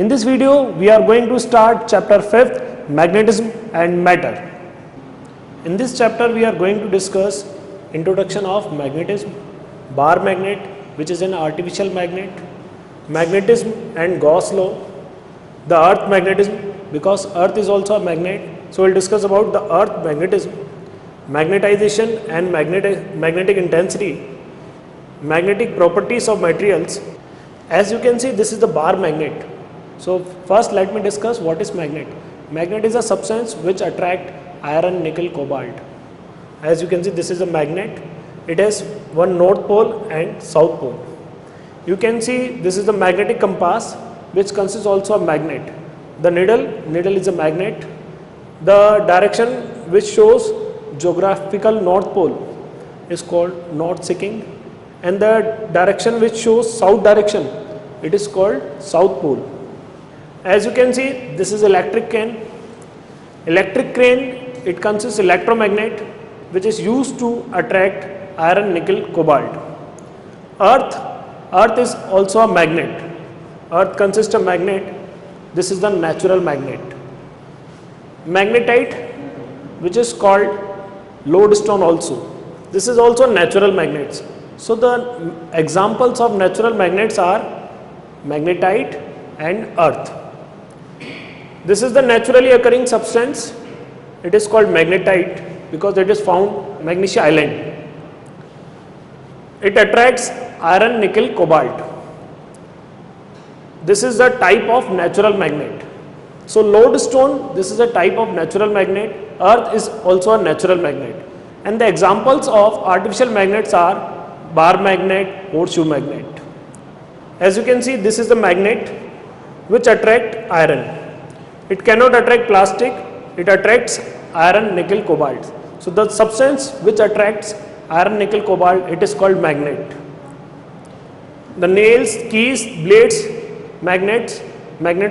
In this video, we are going to start chapter 5th, magnetism and matter. In this chapter, we are going to discuss introduction of magnetism, bar magnet, which is an artificial magnet, magnetism and Gauss law, the earth magnetism, because earth is also a magnet. So we'll discuss about the earth magnetism, magnetization and magnetic intensity, magnetic properties of materials. As you can see, this is the bar magnet. So first let me discuss what is magnet. Magnet is a substance which attract iron, nickel, cobalt. As you can see, this is a magnet. It has one north pole and south pole. You can see this is the magnetic compass, which consists also of magnet. The needle is a magnet. The direction which shows geographical north pole is called north seeking, and the direction which shows south direction, it is called south pole. As you can see, this is electric crane. Electric crane, it consists electromagnet which is used to attract iron, nickel, cobalt. Earth is also a magnet. Earth consists of magnet. This is the natural magnet. Magnetite, which is called lodestone also. This is also natural magnets. So the examples of natural magnets are magnetite and earth. This is the naturally occurring substance. It is called magnetite because it is found Magnesia Island. It attracts iron, nickel, cobalt. This is the type of natural magnet. So lodestone, this is a type of natural magnet. Earth is also a natural magnet. And the examples of artificial magnets are bar magnet, horseshoe magnet. As you can see, this is the magnet which attract iron. It cannot attract plastic. It attracts iron, nickel, cobalt. So the substance which attracts iron, nickel, cobalt, it is called magnet. The nails, keys, blades, magnets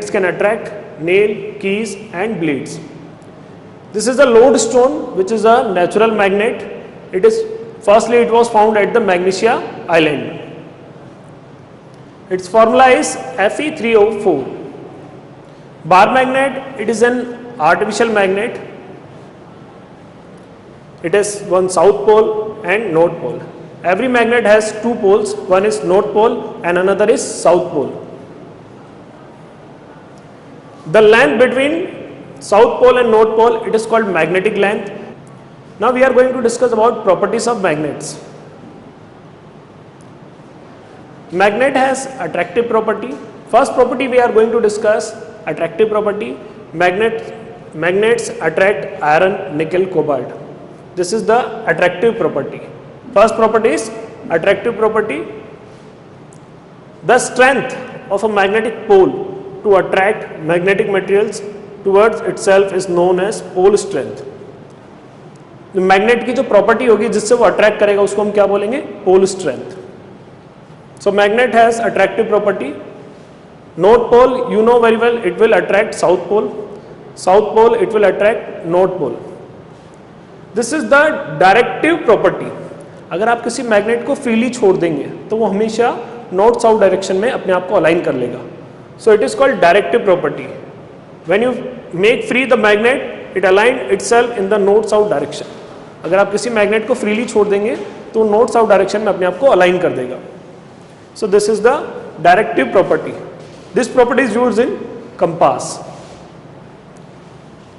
can attract nail, keys and blades. This is the lodestone, which is a natural magnet. It was found at the Magnesia Island. Its formula is Fe3O4. Bar magnet, it is an artificial magnet. It has one south pole and north pole. Every magnet has two poles. One is north pole and another is south pole. The length between south pole and north pole, it is called magnetic length. Now we are going to discuss about properties of magnets. Magnet has attractive property. First property we are going to discuss, attractive property. Magnets attract iron, nickel, cobalt. This is the attractive property. First property is attractive property. The strength of a magnetic pole to attract magnetic materials towards itself is known as pole strength. Magnet की जो property होगी जिससे वो attract करेगा उसको हम क्या बोलेंगे? Pole strength. So magnet has attractive property. North pole, you know very well, it will attract south pole. South pole, it will attract north pole. This is the directive property. अगर आप किसी magnet को freely छोड़ देंगे तो वो हमेशा north south direction में अपने आप को अलाइन कर लेगा. So it is called directive property. When you make free the magnet, it align itself in the north south direction. अगर आप किसी मैग्नेट को फ्रीली छोड़ देंगे तो नॉर्थ साउथ डायरेक्शन में अपने आप को अलाइन कर देगा. So this is the directive property. This property is used in compass.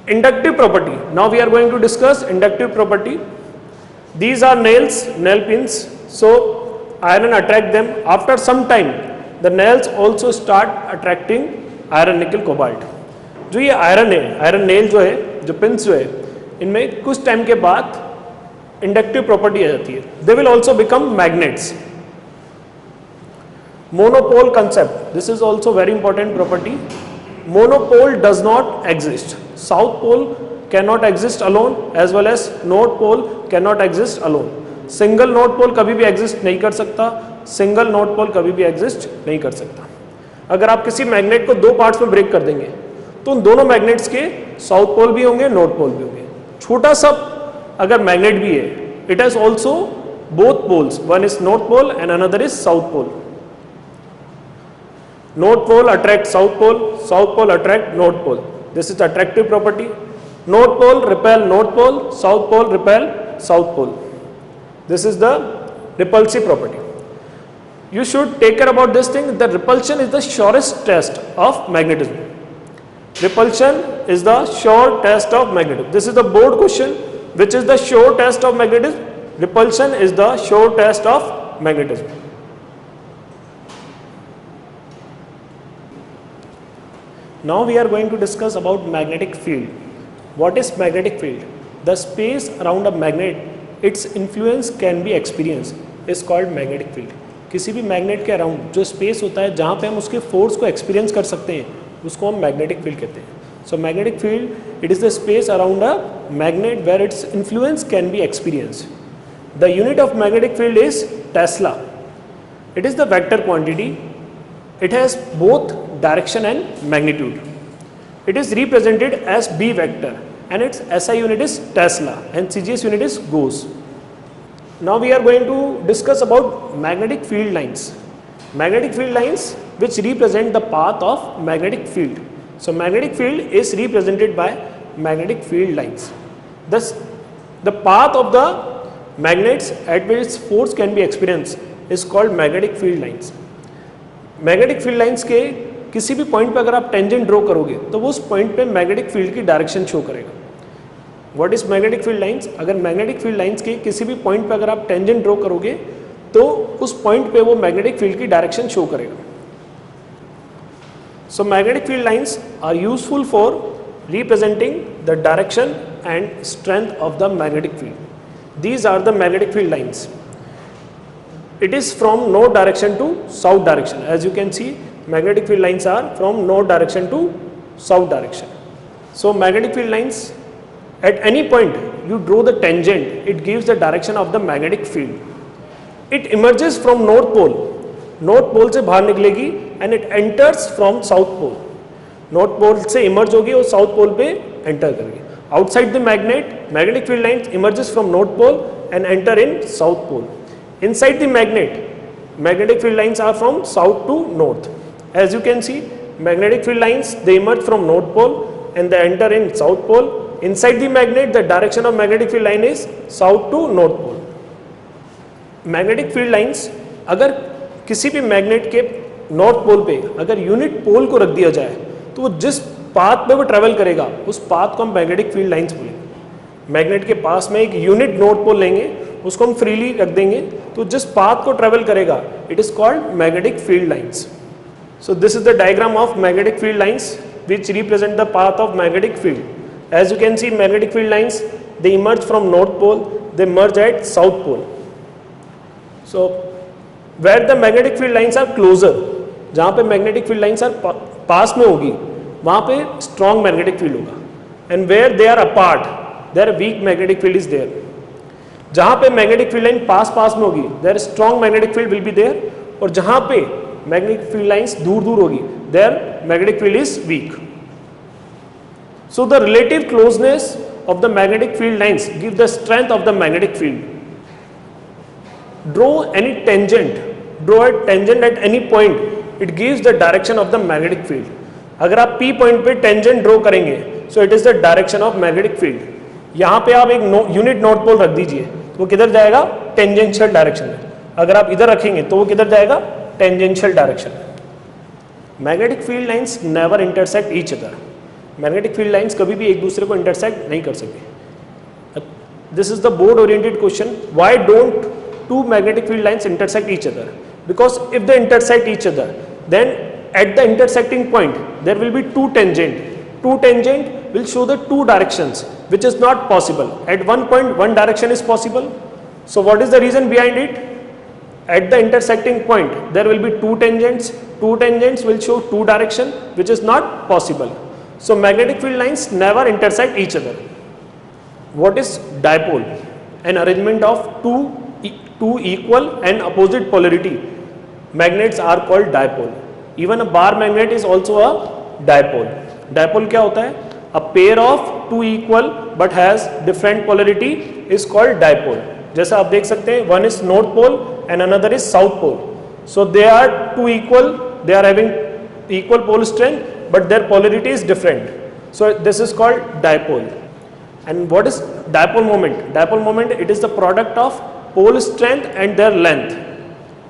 Inductive property. Now we are going to discuss inductive property. These are nails, nail pins. So iron attract them. After some time, the nails also start attracting iron, nickel, cobalt. जो ये iron है, iron nail जो है, जो pins जो है, इनमें कुछ टाइम के बाद इंडक्टिव प्रॉपर्टी आ जाती है. They will also become magnets. Monopole concept, this is also very important property. Monopole does not exist. South pole can not exist alone as well as north pole can not exist alone. Single north pole कभी भी exist नहीं कर सकता. Single north pole कभी भी exist नहीं कर सकता. अगर आप किसी मैग्नेट को दो पार्ट्स में ब्रेक कर देंगे तो उन दोनों मैग्नेट्स के साउथ पोल भी होंगे, नॉर्थ पोल भी होंगे. छोटा सा अगर मैग्नेट भी है, it has also both poles, one is north pole and another is south pole. North pole attract south pole attract north pole. This is attractive property. North pole repel north pole, south pole repel south pole. This is the repulsive property. You should take care about this thing. The repulsion is the surest test of magnetism. Repulsion is the sure test of magnetism. This is the board question. Which is the sure test of magnetism? Repulsion is the sure test of magnetism. Now we are going to discuss about magnetic field. What is magnetic field? The space around a magnet, its influence can be experienced, is called magnetic field. किसी भी magnet के around जो space होता है जहाँ पे हम उसके फोर्स को एक्सपीरियंस कर सकते हैं उसको हम मैग्नेटिक फील्ड कहते हैं. So magnetic field it is the space around a magnet where its influence can be experience. The unit of magnetic field is tesla. It is the vector quantity. It has both direction and magnitude. It is represented as B vector and its SI unit is Tesla and CGS unit is Gauss. Now we are going to discuss about magnetic field lines. Magnetic field lines which represent the path of magnetic field. So magnetic field is represented by magnetic field lines. Thus the path of the magnets at which force can be experienced is called magnetic field lines. Magnetic field lines के किसी भी point पे अगर आप tangent draw करोगे तो वो उस पॉइंट पे मैग्नेटिक फील्ड की डायरेक्शन शो करेगा. What is magnetic field lines? अगर मैग्नेटिक फील्ड लाइंस के किसी भी पॉइंट पे अगर आप टेंजेंट ड्रॉ करोगे तो उस पॉइंट पे वो मैग्नेटिक फील्ड की डायरेक्शन शो करेगा. So magnetic field lines are useful for representing the direction and strength of the magnetic field. These are the magnetic field lines. It is from north direction to south direction. As you can see, magnetic field lines are from north direction to south direction. So magnetic field lines, at any point you draw the tangent, it gives the direction of the magnetic field. It emerges from north pole. North pole से बाहर निकलेगी and it enters from south pole. North pole से emerge होगी और south pole पे enter करेगी. Outside the magnet, magnetic field lines emerges from north pole and enter in south pole. Inside the magnet, magnetic field lines are from south to north. As you can see, magnetic field lines, they emerge from north pole and they enter in south pole. Inside the magnet, the direction of magnetic field line is south to north pole. Magnetic field lines, अगर किसी भी magnet के north pole पे अगर unit पोल को रख दिया जाए तो वो जिस पाथ पे वो ट्रेवल करेगा उस पाथ को हम मैग्नेटिक फील्ड लाइंस बोलेंगे. मैग्नेट के पास में एक यूनिट नॉर्थ पोल लेंगे, उसको हम फ्रीली रख देंगे तो जिस पाथ को ट्रेवल करेगा it is called magnetic field lines. So this is the diagram of magnetic field lines which represent the path of magnetic field. As you can see magnetic field lines they emerge from north pole, they merge at south pole. So where the magnetic field lines are closer, जहाँ पे magnetic field lines are पास में होगी वहाँ पे strong magnetic field होगा. And where they are apart there weak magnetic field is there. जहाँ पे मैग्नेटिक फील्ड लाइन पास में होगी there strong magnetic field will be there, और जहाँ पे मैग्नेटिक फील्ड लाइंस दूर होगी there magnetic field is weak. So the relative closeness of the magnetic field lines give the strength of the magnetic field. Draw any tangent, draw a tangent at any point, it gives the direction of the magnetic field. अगर आप P point पे tangent draw करेंगे so it is the direction of magnetic field. यहाँ पे आप एक unit north pole रख दीजिए तो वो किधर जाएगा? टेंजेंशियल डायरेक्शन में. अगर आप इधर रखेंगे तो वो किधर जाएगा? टेंजेंशियल डायरेक्शन में. Magnetic field lines never intersect each other. Magnetic field lines कभी भी एक दूसरे को इंटरसेक्ट नहीं कर सकते. This is the board oriented question. Why don't two magnetic field lines intersect each other? Because if they intersect each other, then at the intersecting point there will be two tangent will show the two directions, which is not possible. At one point one direction is possible. So what is the reason behind it? At the intersecting point there will be two tangents will show two direction, which is not possible. So magnetic field lines never intersect each other. What is dipole? An arrangement of two equal and opposite polarity magnets are called dipole. Even a bar magnet is also a dipole. Dipole क्या होता है? A pair of two equal but has different polarity is called dipole. जैसा आप देख सकते हैं, one is north pole and another is south pole. So they are two equal, they are having equal pole strength but their polarity is different. So this is called dipole. And what is dipole moment? Dipole moment, it is the product of pole strength and their length.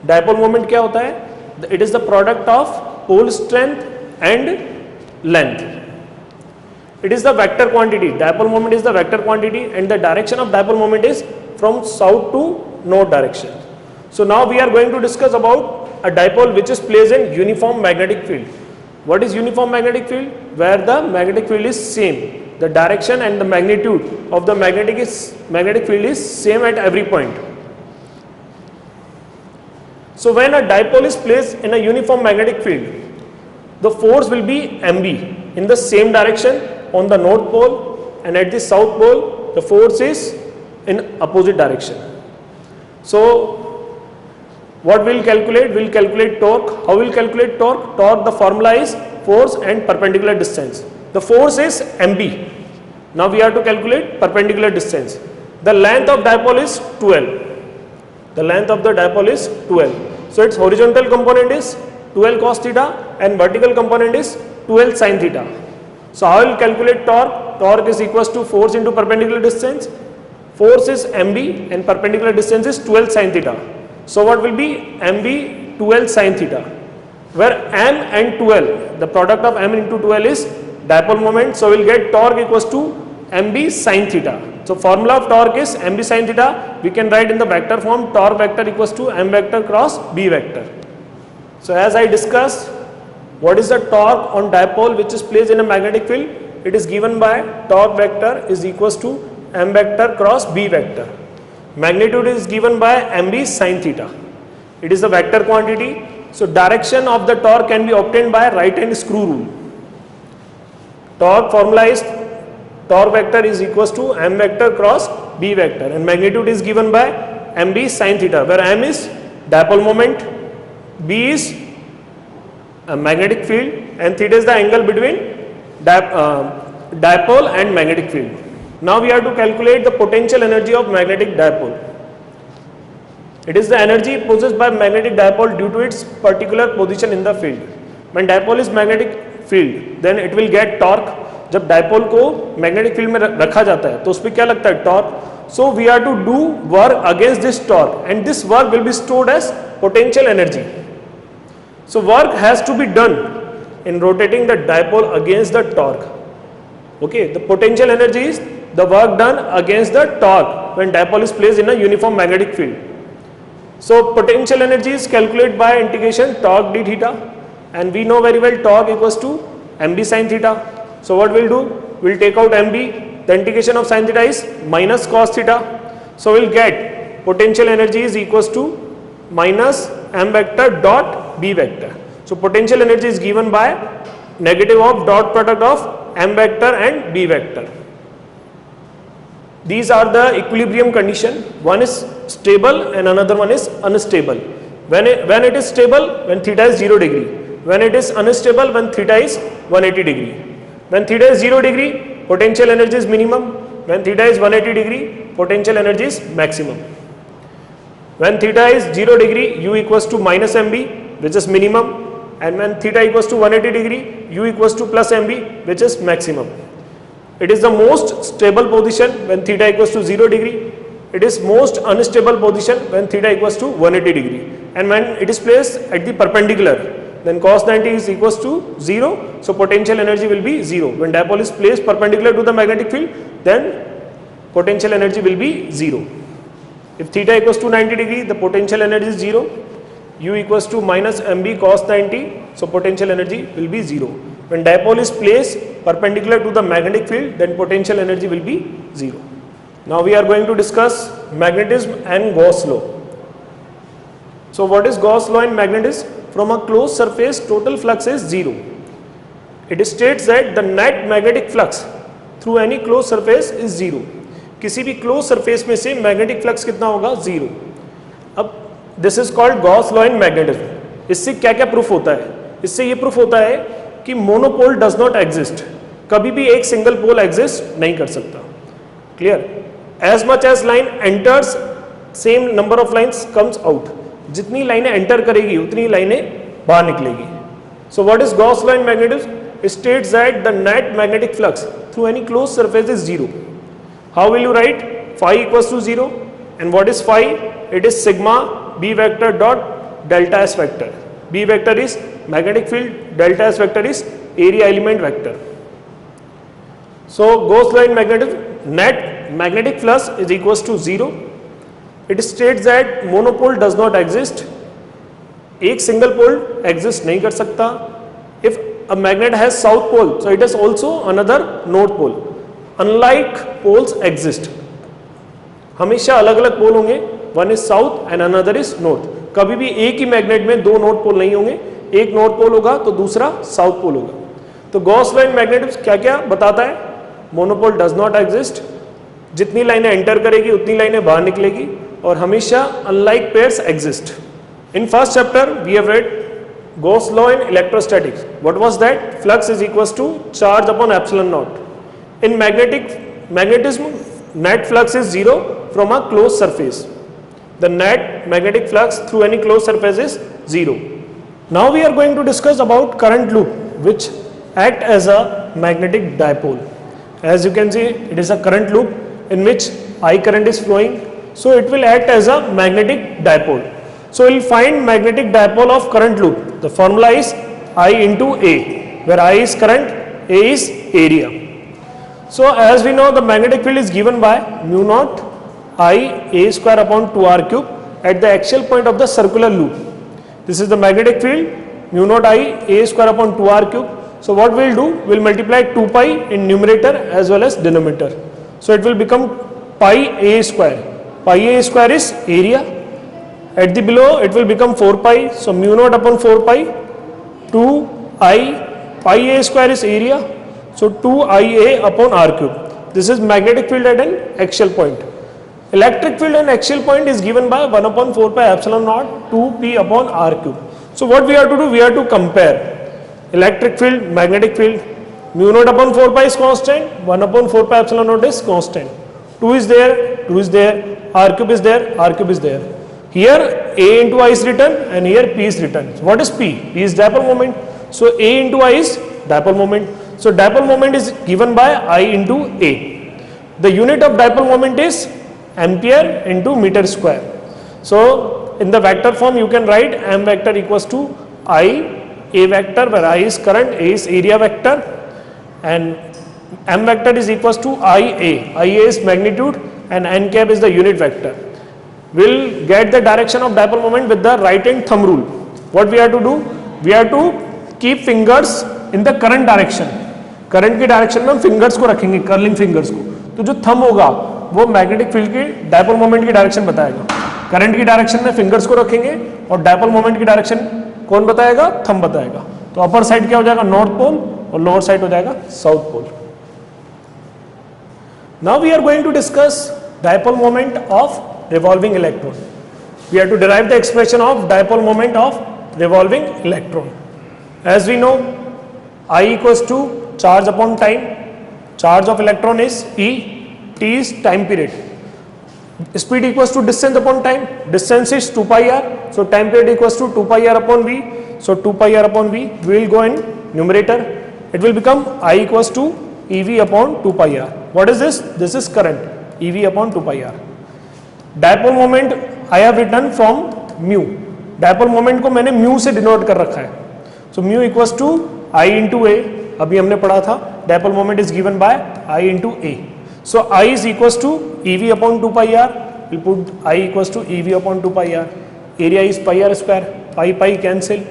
Dipole moment क्या होता है? It is the product of pole strength and length. It is the vector quantity. Dipole moment is the vector quantity and the direction of dipole moment is from south to north direction. So now we are going to discuss about a dipole which is placed in uniform magnetic field. What is uniform magnetic field? Where the magnetic field is same. The direction and the magnitude of the magnetic field is same at every point. So when a dipole is placed in a uniform magnetic field, the force will be mb in the same direction on the north pole, and at the south pole the force is in opposite direction. So what we'll calculate? We'll calculate torque. How will calculate torque? Torque, the formula is force and perpendicular distance. The force is mb. Now we have to calculate perpendicular distance. The length of dipole is 12. The length of the dipole is 12. So its horizontal component is 12 cos theta and vertical component is 12 sin theta. So how will calculate torque? Torque is equals to force into perpendicular distance. Force is mb and perpendicular distance is 12 sin theta. So what will be mb 12 sin theta, where m and 12, the product of m into 12 is dipole moment. So we'll get torque equals to mb sin theta. So formula of torque is mb sin theta. We can write in the vector form, torque vector equals to m vector cross b vector. So as I discussed, what is the torque on dipole which is placed in a magnetic field? It is given by torque vector is equals to m vector cross b vector. Magnitude is given by mb sin theta. It is the vector quantity. So direction of the torque can be obtained by right hand screw rule. Torque formula is torque vector is equals to m vector cross b vector, and magnitude is given by mb sin theta, where m is dipole moment, b is a magnetic field, and theta is the angle between dipole and magnetic field. Now we have to calculate the potential energy of magnetic dipole. It is the energy possessed by magnetic dipole due to its particular position in the field. When dipole is magnetic field, then it will get torque. जब dipole को magnetic field में रखा जाता है तो उस पर क्या लगता है? Torque. So we are to do work against this torque and this work will be stored as potential energy. So work has to be done in rotating the dipole against the torque. Okay, the potential energy is the work done against the torque when dipole is placed in a uniform magnetic field. So potential energy is calculated by integration torque d theta, and we know very well torque equals to mb sin theta. So what we'll do? We'll take out mb. The integration of sin theta is minus cos theta. So we'll get potential energy is equals to minus m vector dot b vector. So potential energy is given by negative of dot product of m vector and b vector. These are the equilibrium condition. One is stable and another one is unstable. When it is stable, when theta is 0 degree. When it is unstable, when theta is 180 degree. When theta is 0 degree, potential energy is minimum. When theta is 180 degree, potential energy is maximum. When theta is 0 degree, u equals to minus mb, which is minimum. And when theta equals to 180 degree, u equals to plus mb, which is maximum. It is the most stable position when theta equals to 0 degree. It is most unstable position when theta equals to 180 degree. And when it is placed at the perpendicular, then cos 90 is equals to 0. So potential energy will be 0. When dipole is placed perpendicular to the magnetic field, then potential energy will be 0. If theta equals to 90 degree, the potential energy is 0. U equals to minus mb cos 90, so potential energy will be 0. When dipole is placed perpendicular to the magnetic field, then potential energy will be 0. Now we are going to discuss magnetism and Gauss law. So what is Gauss law in magnetism? From a closed surface, total flux is 0. It states that the net magnetic flux through any closed surface is 0. किसी भी closed surface में से magnetic flux कितना होगा? 0. अब this is called Gauss law in magnetism. इससे क्या क्या प्रूफ होता है? इससे ये प्रूफ होता है कि मोनोपोल डज नॉट एग्जिस्ट. कभी भी एक सिंगल पोल एग्जिस्ट नहीं कर सकता. Clear? As much as line enters, same number of lines comes out. जितनी लाइनें एंटर करेगी उतनी लाइनें बाहर निकलेगी. So what is Gauss law in magnetism? It states that the net magnetic flux through any closed surface is zero. How will you write? Phi equals to 0. And what is phi? It is sigma B vector dot delta S vector. B vector is magnetic field, delta S vector is area element vector. So Gauss law in magnetism, net magnetic flux is equals to 0. It states that monopole does not exist. एक single pole exist नहीं कर सकता. If a magnet has south pole, so it has also another north pole. Unlike poles exist. हमेशा अलग अलग पोल होंगे. One is south and another is north. कभी भी एक ही मैग्नेट में दो नॉर्थ पोल नहीं होंगे. एक नॉर्थ पोल होगा तो दूसरा साउथ पोल होगा. तो गॉस लॉ इन मैग्नेटिज्म क्या क्या बताता है? Monopole does not exist. जितनी लाइनें एंटर करेगी उतनी लाइनें बाहर निकलेगी और हमेशा unlike pairs exist. In first chapter we have read Gauss law in electrostatics. What was that? Flux is equals to charge upon epsilon naught. In magnetism net flux is zero from a closed surface. The net magnetic flux through any closed surface is zero. Now we are going to discuss about current loop which act as a magnetic dipole. As you can see, it is a current loop in which I current is flowing, so it will act as a magnetic dipole. So we will find magnetic dipole of current loop. The formula is I into A, where I is current, A is area. So as we know, the magnetic field is given by mu naught I A square upon 2r cube at the axial point of the circular loop. This is the magnetic field, mu naught I A square upon 2r cube. So what we will do, we will multiply 2 pi in numerator as well as denominator. So it will become pi A square. Pi A square is area. At the below it will become 4 pi. So mu naught upon 4 pi, 2 I, pi A square is area. So 2 IA upon r cube. This is magnetic field at an axial point. Electric field and axial point is given by 1 upon 4 pi epsilon naught 2 p upon r cube. So what we have to do? We have to compare electric field, magnetic field. Mu naught upon 4 pi is constant, 1 upon 4 pi epsilon naught is constant. 2 is there, 2 is there, r cube is there, r cube is there. Here A into I is written and here P is written. What is P? P is dipole moment. So A into I is dipole moment. So dipole moment is given by I into A. The unit of dipole moment is ampere into meter square. So in the vector form you can write m vector equals to I A vector, where I is current, A is area vector, and m vector is equals to IA. IA is magnitude and n cap is the unit vector. We'll get the direction of dipole moment with the right hand thumb rule. What we have to do? We have to keep fingers in the current direction. Current की direction में हम fingers को रखेंगे, curling fingers को. तो जो thumb होगा वो मैग्नेटिक फील्ड की डायपोल मोमेंट की डायरेक्शन बताएगा. करंट की डायरेक्शन में फिंगर्स को रखेंगे और डायपोल मोमेंट की डायरेक्शन कौन बताएगा? थंब बताएगा. तो अपर साइड क्या हो जाएगा? नॉर्थ पोल, और लोअर साइड हो जाएगा south pole. Now we are going to discuss dipole moment of revolving electron. We have to derive the expression of dipole moment of revolving electron. As we know, I equals to charge upon time. Charge of electron is E. T is time period. Speed equals to distance upon time. Distance is 2 pi r. So time period equals to 2 pi r upon v. So 2 pi r upon v. We will go in numerator. It will become I equals to EV upon 2 pi r. What is this? This is current. EV upon 2 pi r. Dipole moment I have written from mu. Dipole moment को मैंने mu से denote कर रखा है. So mu equals to I into A. अभी हमने पढ़ा था dipole moment is given by I into A. So I is equals to EV upon 2 pi r. We'll put I equals to EV upon 2 pi r. Area is pi r square. Pi pi cancel.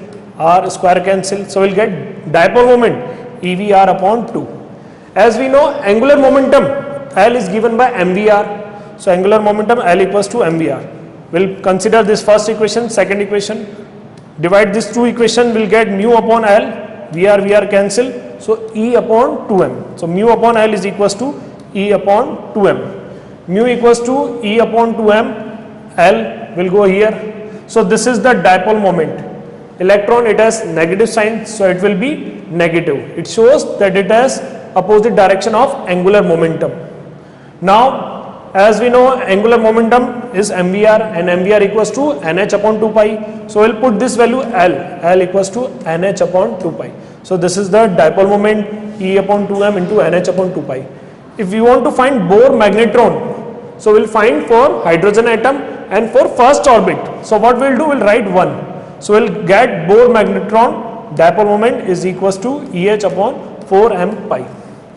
R square cancel. So we'll get dipole moment EV r upon 2. As we know, angular momentum L is given by mvr. So angular momentum L equals to mvr. We'll consider this first equation, second equation. Divide these two equations, we'll get mu upon L. VR cancel, so E upon 2m. So mu upon L is equals to E upon 2m. Mu equals to E upon 2m. L will go here. So this is the dipole moment. Electron, it has negative sign, so it will be negative. It shows that it has opposite direction of angular momentum. Now as we know, angular momentum is mvr, and mvr equals to nh upon 2 pi. So we'll put this value L equals to nh upon 2 pi. So this is the dipole moment E upon 2m into nh upon 2 pi. If we want to find Bohr magnetron, so we'll find for hydrogen atom and for first orbit. So what we'll do, we'll write 1. So we'll get Bohr magnetron dipole moment is equals to EH upon 4m pi.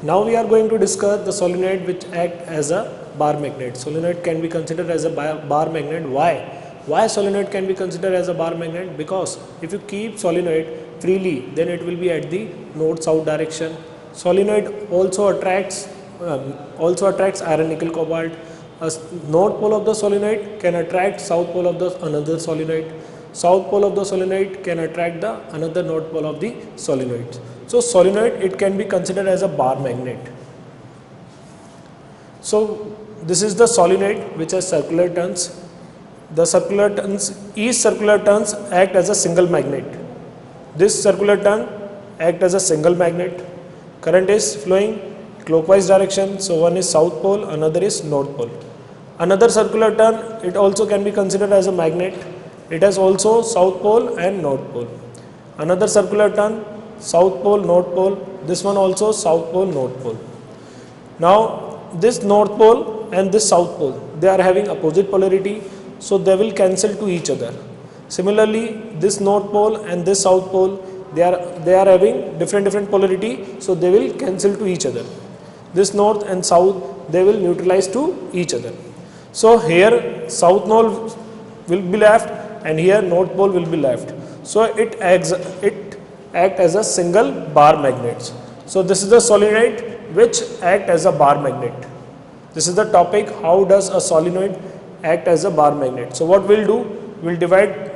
Now we are going to discuss the solenoid which act as a bar magnet. Solenoid can be considered as a bar magnet. Why? Why solenoid can be considered as a bar magnet? Because if you keep solenoid freely, then it will be at the north-south direction. Solenoid also attracts iron, nickel, cobalt. A north pole of the solenoid can attract south pole of the another solenoid. South pole of the solenoid can attract the another north pole of the solenoid. So solenoid, it can be considered as a bar magnet. So this is the solenoid which has circular turns. The circular turns, each circular turns act as a single magnet. This circular turn act as a single magnet. Current is flowing clockwise direction. So one is south pole, another is north pole. Another circular turn, it also can be considered as a magnet. It has also south pole and north pole. Another circular turn, south pole, north pole. This one also south pole, north pole. Now this north pole and this south pole, they are having opposite polarity, so they will cancel to each other. Similarly, this north pole and this south pole, they are having different polarity, so they will cancel to each other. This north and south, they will neutralize to each other. So here south pole will be left and here north pole will be left. So it acts as a single bar magnet. So this is the solenoid which act as a bar magnet. This is the topic, how does a solenoid act as a bar magnet. So what we'll do, we'll divide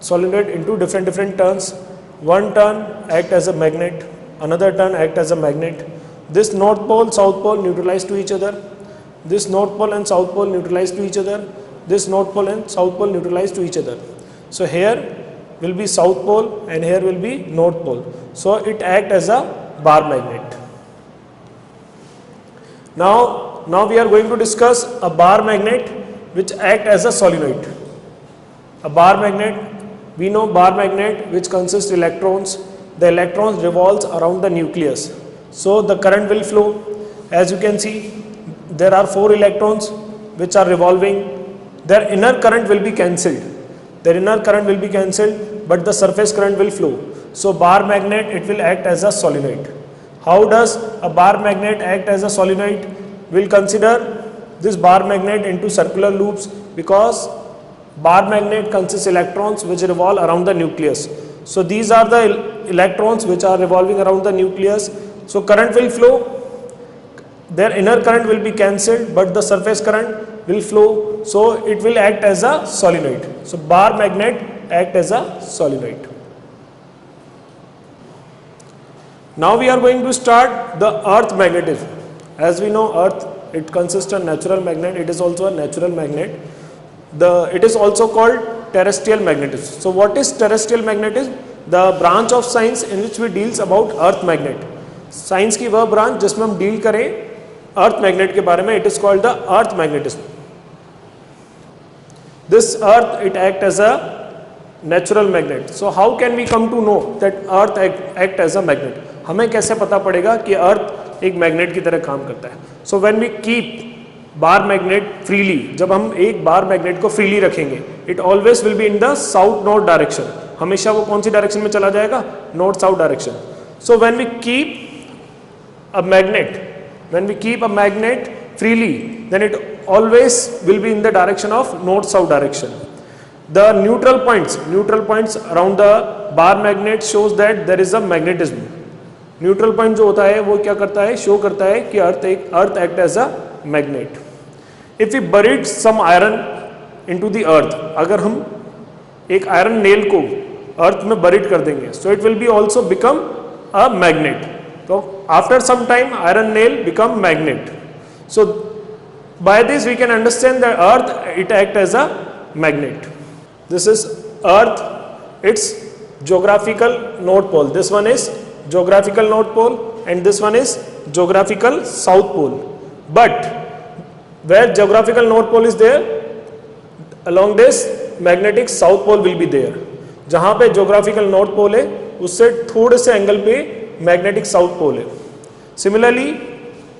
solenoid into different turns. One turn act as a magnet, another turn act as a magnet. This north pole, south pole neutralize to each other. This north pole and south pole neutralize to each other. This north pole and south pole neutralize to each other. So here will be south pole and here will be north pole. So it act as a bar magnet. Now we are going to discuss a bar magnet which act as a solenoid. A bar magnet, we know bar magnet which consists electrons. The electrons revolves around the nucleus. So the current will flow. As you can see, there are 4 electrons which are revolving. Their inner current will be cancelled. But the surface current will flow. So bar magnet, it will act as a solenoid. How does a bar magnet act as a solenoid? We'll consider this bar magnet into circular loops, because bar magnet consists electrons which revolve around the nucleus. So these are the electrons which are revolving around the nucleus. So current will flow. Their inner current will be cancelled, but the surface current will flow. So it will act as a solenoid. So bar magnet act as a solenoid. Now we are going to start the earth magnetism. As we know, earth, it consists of natural magnet. It is also a natural magnet. It is also called terrestrial magnetism. So what is terrestrial magnetism? The branch of science in which we deals about earth magnet. Science की वह branch जिसमें हम deal करें earth magnet के बारे में, it is called the earth magnetism. This earth it act as a natural magnet. So how can we come to know that earth act as a magnet? हमें कैसे पता पड़ेगा कि अर्थ एक मैग्नेट की तरह काम करता है? So when we keep bar magnet freely, जब हम एक बार मैग्नेट को फ्रीली रखेंगे, it always will be in the south north direction. हमेशा वो कौन सी डायरेक्शन में चला जाएगा? North south direction. So when we keep a magnet freely, then it always will be in the direction of north south direction. The neutral points around the bar magnet shows that there is a magnetism. Neutral point जो होता है वो क्या करता है? Show करता है कि अर्थ act as a magnet. If we buried some iron into the earth, अगर हम एक आयरन नेल को अर्थ में बरीड कर देंगे, so it will be also become a magnet. So after some time iron nail become magnet. So by this we can understand that earth, it act as a magnet. This is earth, its geographical north pole. This one is geographical north pole and this one is geographical south pole. But where geographical north pole is there, along this magnetic south pole will be there. जहाँ पे geographical north pole है उससे थोड़े से angle पे magnetic south pole है. Similarly,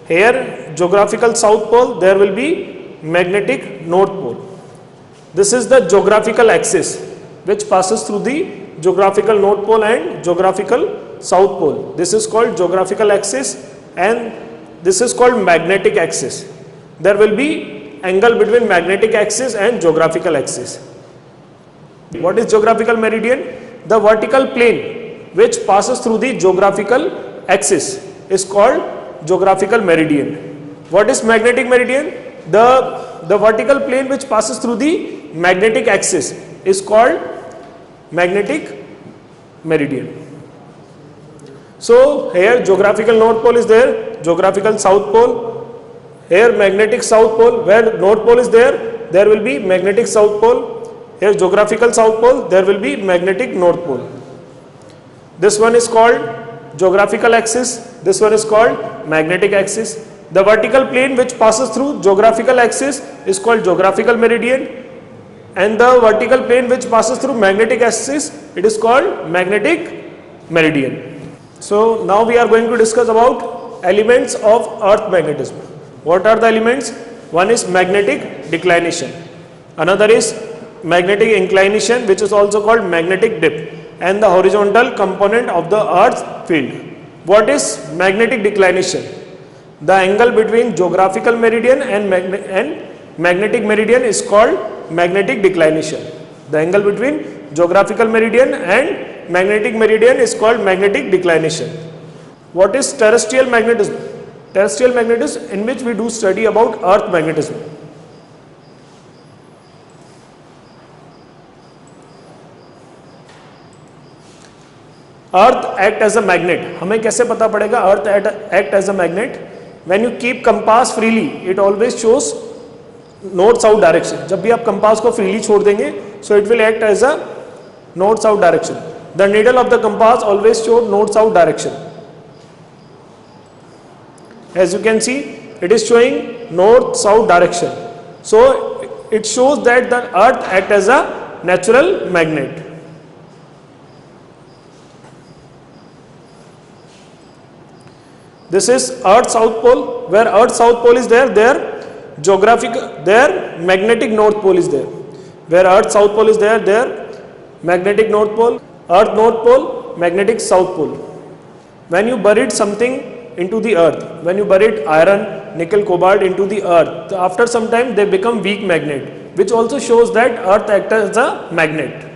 here geographical south pole, there will be magnetic north pole. This is the geographical axis which passes through the geographical north pole and geographical south pole. This is called geographical axis and this is called magnetic axis. There will be angle between magnetic axis and geographical axis. What is geographical meridian? The vertical plane which passes through the geographical axis is called geographical meridian. What is magnetic meridian? The vertical plane which passes through the magnetic axis is called magnetic meridian. So here geographical north pole is there, geographical south pole. Here magnetic south pole, where north pole is there, there will be magnetic south pole. Here geographical south pole, there will be magnetic north pole. This one is called geographical axis, this one is called magnetic axis. The vertical plane which passes through geographical axis is called geographical meridian, and the vertical plane which passes through magnetic axis, it is called magnetic meridian. So now we are going to discuss about elements of earth magnetism. What are the elements? One is magnetic declination, another is magnetic inclination, which is also called magnetic dip, and the horizontal component of the earth field. What is magnetic declination? The angle between geographical meridian and magnetic meridian is called magnetic declination. The angle between geographical meridian and magnetic meridian is called magnetic declination. What is terrestrial magnetism? Terrestrial magnetism, in which we do study about earth magnetism. Earth act as a magnet. हमें कैसे पता पड़ेगा earth act as a magnet? When you keep compass freely, it always shows north south direction. जब भी आप compass को freely छोड़ देंगे, so it will act as a north south direction. The needle of the compass always showed north south direction. As you can see, it is showing north south direction. So it shows that the earth act as a natural magnet. This is earth south pole. Where earth south pole is there, there magnetic north pole is there. Where earth south pole is there magnetic north pole. Earth north pole, magnetic south pole. When you buried something into the earth, when you buried iron, nickel, cobalt into the earth, after some time they become weak magnet, which also shows that earth acts as a magnet.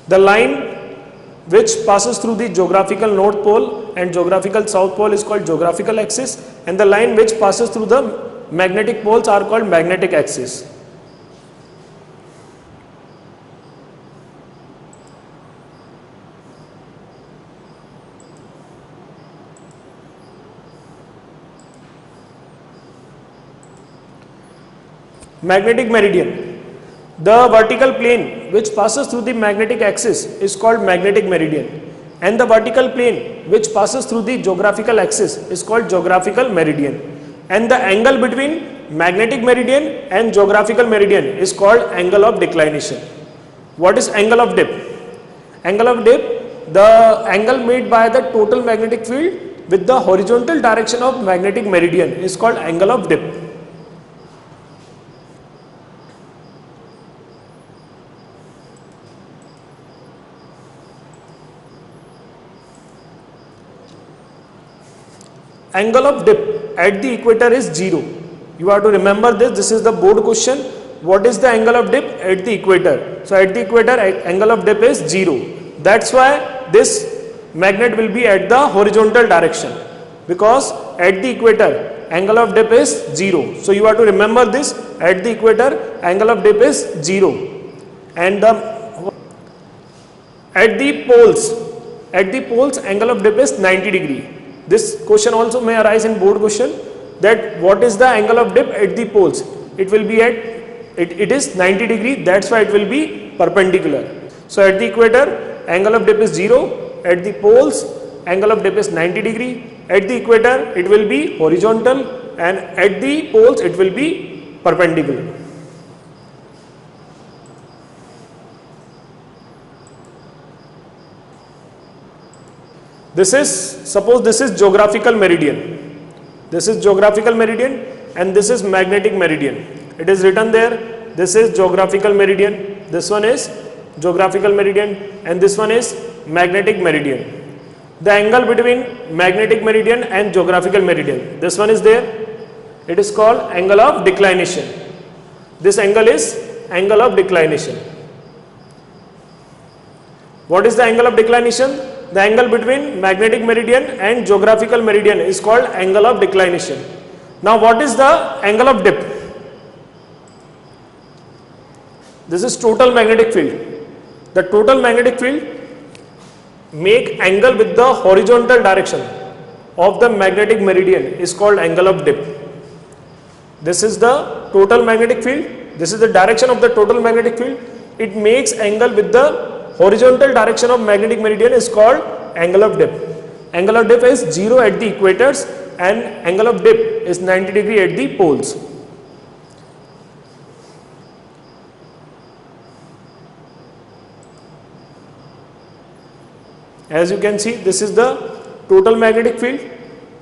The line which passes through the geographical north pole and geographical south pole is called geographical axis, and the line which passes through the magnetic poles are called magnetic axis. Magnetic meridian. The vertical plane which passes through the magnetic axis is called magnetic meridian, and the vertical plane which passes through the geographical axis is called geographical meridian, and the angle between magnetic meridian and geographical meridian is called angle of declination. What is angle of dip? Angle of dip, the angle made by the total magnetic field with the horizontal direction of magnetic meridian is called angle of dip. Angle of dip at the equator is 0. You have to remember this. This is the board question. What is the angle of dip at the equator? So at the equator, angle of dip is 0. That's why this magnet will be at the horizontal direction, because at the equator angle of dip is 0. So you have to remember this. At the equator angle of dip is 0, and at the poles angle of dip is 90 degree. This question also may arise in board question, that what is the angle of dip at the poles? It will be it is 90 degree. That's why it will be perpendicular. So at the equator angle of dip is 0. At the poles, angle of dip is 90 degree. At the equator, it will be horizontal, and at the poles, it will be perpendicular. This is, suppose this is geographical meridian. This is geographical meridian and this is magnetic meridian. It is written there, this is geographical meridian, this one is geographical meridian, and this one is magnetic meridian. The angle between magnetic meridian and geographical meridian, this one is there, it is called angle of declination. This angle is angle of declination. What is the angle of declination? The angle between magnetic meridian and geographical meridian is called angle of declination. Now what is the angle of dip? This is total magnetic field. The total magnetic field make angle with the horizontal direction of the magnetic meridian is called angle of dip. This is the total magnetic field. This is the direction of the total magnetic field. It makes angle with the horizontal direction of magnetic meridian is called angle of dip. Angle of dip is 0 at the equators and angle of dip is 90 degree at the poles. As you can see, this is the total magnetic field.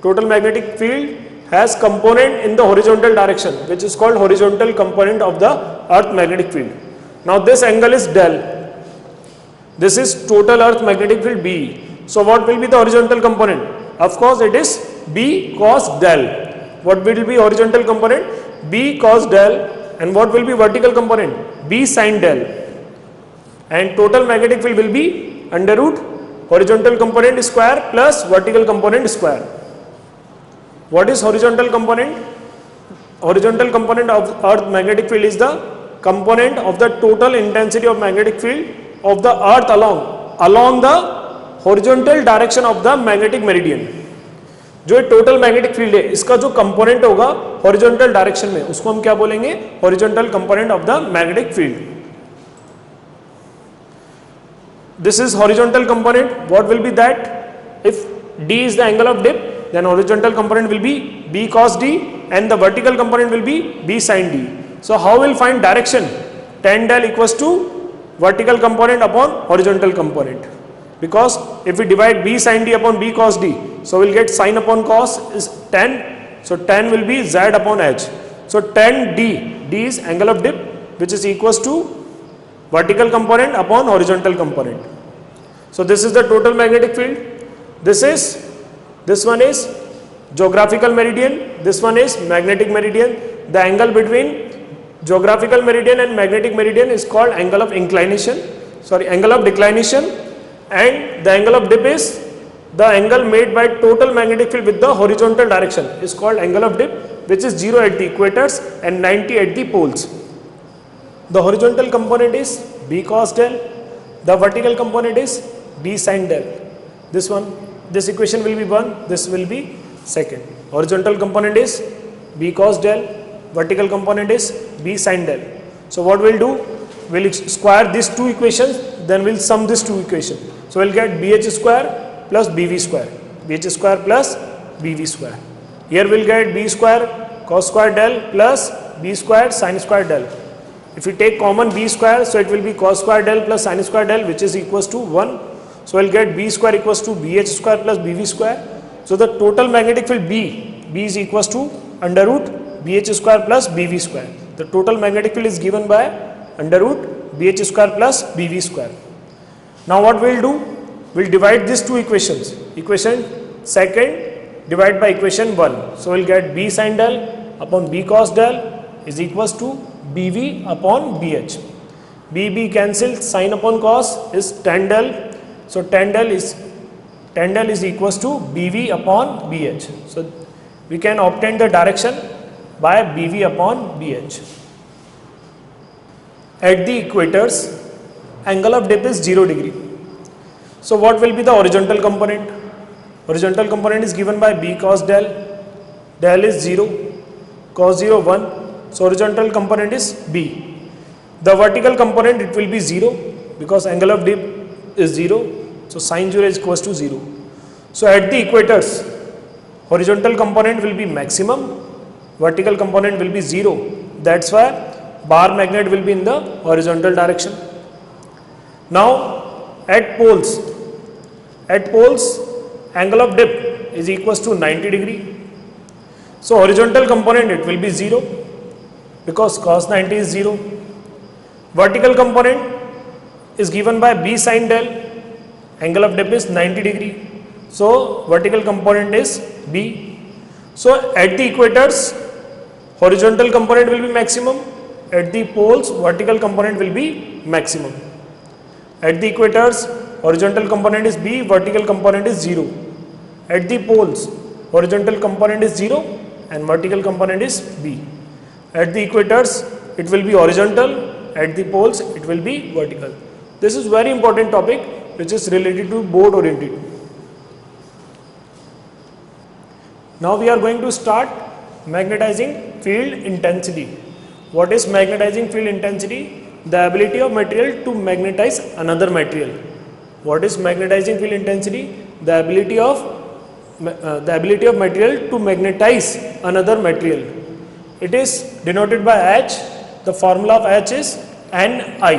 Total magnetic field has component in the horizontal direction, which is called horizontal component of the earth magnetic field. Now this angle is del. This is total earth magnetic field B. So what will be the horizontal component? Of course it is B cos del. What will be horizontal component? B cos del. And what will be vertical component? B sin del. And total magnetic field will be under root horizontal component square plus vertical component square. What is horizontal component? Horizontal component of earth magnetic field is the component of the total intensity of magnetic field of the earth along the horizontal direction of the magnetic meridian. जो total magnetic field है इसका जो component होगा horizontal direction में उसको हम क्या बोलेंगे? Horizontal component of the magnetic field. This is horizontal component. What will be that? If D is the angle of dip, then horizontal component will be B cos D and the vertical component will be B sin D. So how will find direction? Tan del equals to vertical component upon horizontal component. Because if we divide B sin D upon B cos D, so we'll get sin upon cos is tan. So tan will be Z upon H. So tan D, D is angle of dip, which is equals to vertical component upon horizontal component. So this is the total magnetic field. This one is geographical meridian. This one is magnetic meridian. The angle between geographical meridian and magnetic meridian is called angle of inclination. Angle of declination. And the angle of dip is the angle made by total magnetic field with the horizontal direction is called angle of dip, which is 0 at the equators and 90 at the poles. The horizontal component is B cos del. The vertical component is B sin del. This equation will be 1. This will be second. Horizontal component is B cos del. Vertical component is B sin del. So what we'll do? We'll square these two equations. Then we'll sum these two equations. So we'll get BH square plus BV square. BH square plus BV square. Here we'll get B square cos square del plus B square sin square del. If we take common B square, so it will be cos square del plus sin square del, which is equals to 1. So we'll get B square equals to BH square plus BV square. So the total magnetic field B is equals to under root BH square plus BV square. The total magnetic field is given by under root BH square plus BV square. Now what we'll do? We'll divide these two equations. Equation second divide by equation 1. So we'll get B sin del upon B cos del is equals to BV upon BH. BB cancelled, sin upon cos is tan del. So tan del is equals to BV upon BH. So we can obtain the direction by BV upon BH. At the equators, angle of dip is 0 degree. So what will be the horizontal component? Horizontal component is given by B cos del. Del is 0, cos 0 1. So horizontal component is B. The vertical component, it will be 0 because angle of dip is 0. So sin 0 is equals to 0. So at the equators, horizontal component will be maximum, vertical component will be 0. That's why bar magnet will be in the horizontal direction. Now at poles, angle of dip is equals to 90 degree. So horizontal component it will be 0 because cos 90 is 0. Vertical component is given by b sin del, angle of dip is 90 degree. So vertical component is b. So at the equators, horizontal component will be maximum, at the poles vertical component will be maximum. At the equators, horizontal component is b, vertical component is 0. At the poles, horizontal component is 0 and vertical component is b. At the equators, it will be horizontal, at the poles it will be vertical. This is very important topic which is related to board oriented. Now we are going to start magnetizing field intensity. What is magnetizing field intensity? The ability of material to magnetize another material. What is magnetizing field intensity? The ability of material to magnetize another material. It is denoted by H. The formula of H is Ni,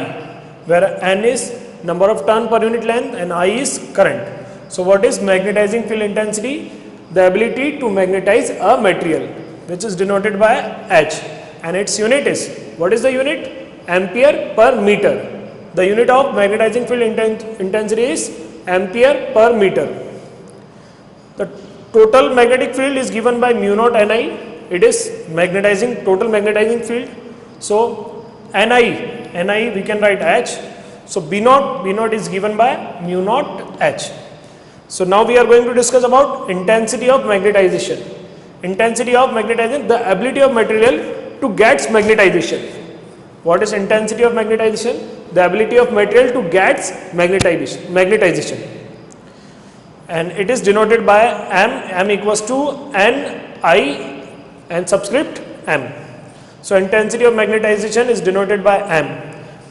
where N is number of turn per unit length and I is current. So what is magnetizing field intensity? The ability to magnetize a material, which is denoted by H, and its unit is, what is the unit? Ampere per meter. The unit of magnetizing field intensity is ampere per meter. The total magnetic field is given by mu naught Ni. It is total magnetizing field. So Ni we can write H. So B naught is given by mu naught H. So now we are going to discuss about intensity of magnetization. Intensity of magnetization, the ability of material to get magnetization. What is intensity of magnetization? The ability of material to get magnetization. And it is denoted by M equals to Ni and subscript M. So intensity of magnetization is denoted by M.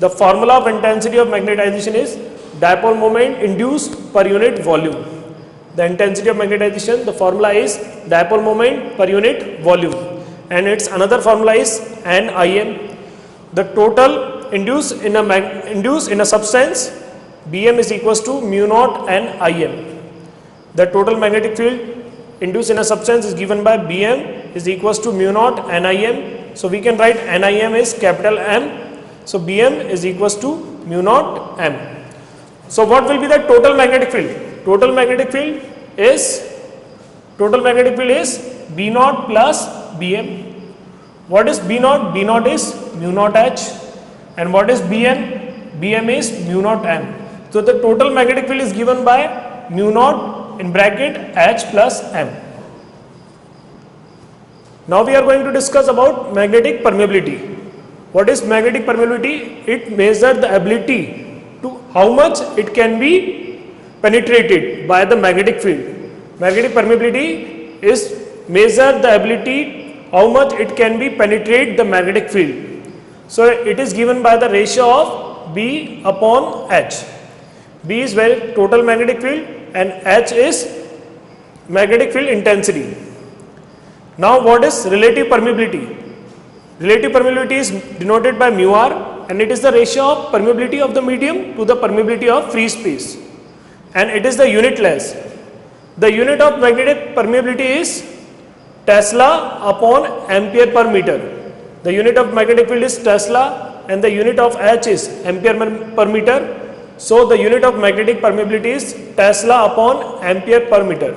The formula of intensity of magnetization is dipole moment induced per unit volume. The intensity of magnetization, the formula is dipole moment per unit volume, and its another formula is Nim. The total induced in a substance, Bm is equals to mu naught and Im. The total magnetic field induced in a substance is given by Bm is equals to mu naught and Im. So we can write Nim is capital M. So Bm is equals to mu naught M. So what will be the total magnetic field? Total magnetic field is B naught plus Bm. What is B naught? B naught is mu naught H. And what is Bm? Bm is mu naught M. So the total magnetic field is given by mu naught in bracket H plus M. Now we are going to discuss about magnetic permeability. What is magnetic permeability? It measures the ability to how much it can be penetrated by the magnetic field. Magnetic permeability is measure the ability how much it can be penetrate the magnetic field. So it is given by the ratio of B upon H. B is where total magnetic field and H is magnetic field intensity. Now what is relative permeability? Relative permeability is denoted by mu r, and it is the ratio of permeability of the medium to the permeability of free space, and it is the unitless. The unit of magnetic permeability is Tesla upon ampere per meter. The unit of magnetic field is Tesla and the unit of H is ampere per meter. So the unit of magnetic permeability is Tesla upon ampere per meter.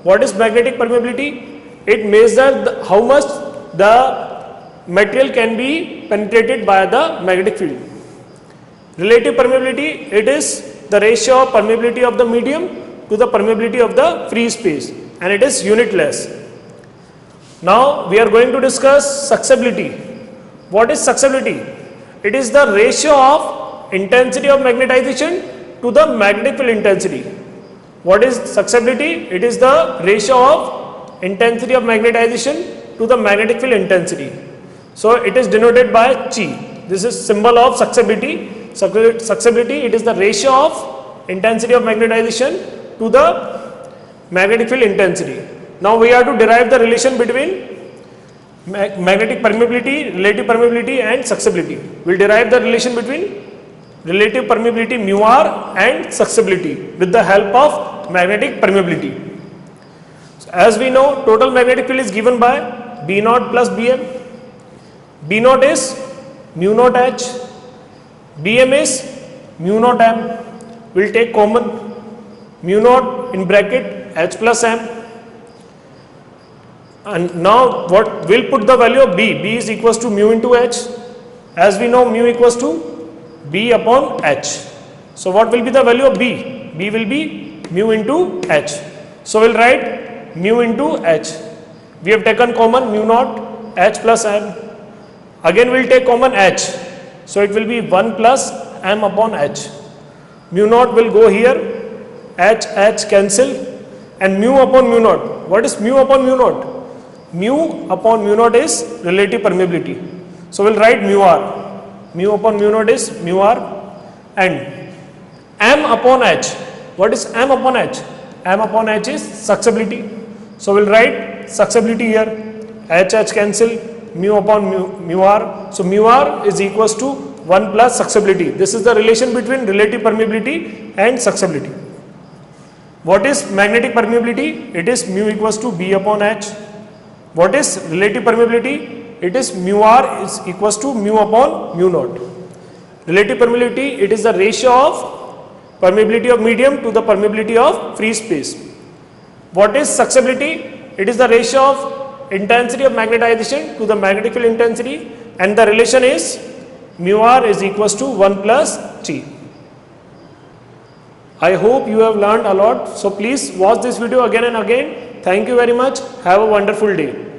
What is magnetic permeability? It measures how much the material can be penetrated by the magnetic field. Relative permeability, it is the ratio of permeability of the medium to the permeability of the free space, and it is unitless. Now we are going to discuss succibility. What is succibility? It is the ratio of intensity of magnetization to the magnetic field intensity. What is succibility? It is the ratio of intensity of magnetization to the magnetic field intensity. So it is denoted by Chi. This is symbol of succibility. Succibility, it is the ratio of intensity of magnetization to the magnetic field intensity. Now we are to derive the relation between magnetic permeability, relative permeability and susceptibility. We will derive the relation between relative permeability mu r and susceptibility with the help of magnetic permeability. So as we know, total magnetic field is given by B naught plus Bm. B naught is mu naught H, Bm is mu naught M. We will take common mu naught in bracket H plus M. And now what will put the value of B? B is equals to mu into H. As we know, mu equals to B upon H. So what will be the value of B? B will be mu into H. So we'll write mu into H. We have taken common mu naught H plus M. Again we'll take common H. So it will be 1 plus M upon H. Mu naught will go here. H cancel. And mu upon mu naught. What is mu upon mu naught? Mu upon mu naught is relative permeability. So we'll write mu r. Mu upon mu naught is mu r. And M upon H. What is M upon H? M upon H is susceptibility. So we'll write susceptibility here. H cancel. Mu upon mu r. So mu r is equals to 1 plus susceptibility. This is the relation between relative permeability and susceptibility. What is magnetic permeability? It is mu equals to B upon H. What is relative permeability? It is mu r is equals to mu upon mu naught. Relative permeability, it is the ratio of permeability of medium to the permeability of free space. What is susceptibility? It is the ratio of intensity of magnetization to the magnetic field intensity, and the relation is mu r is equals to 1 plus G. I hope you have learned a lot. So please watch this video again and again. Thank you very much. Have a wonderful day.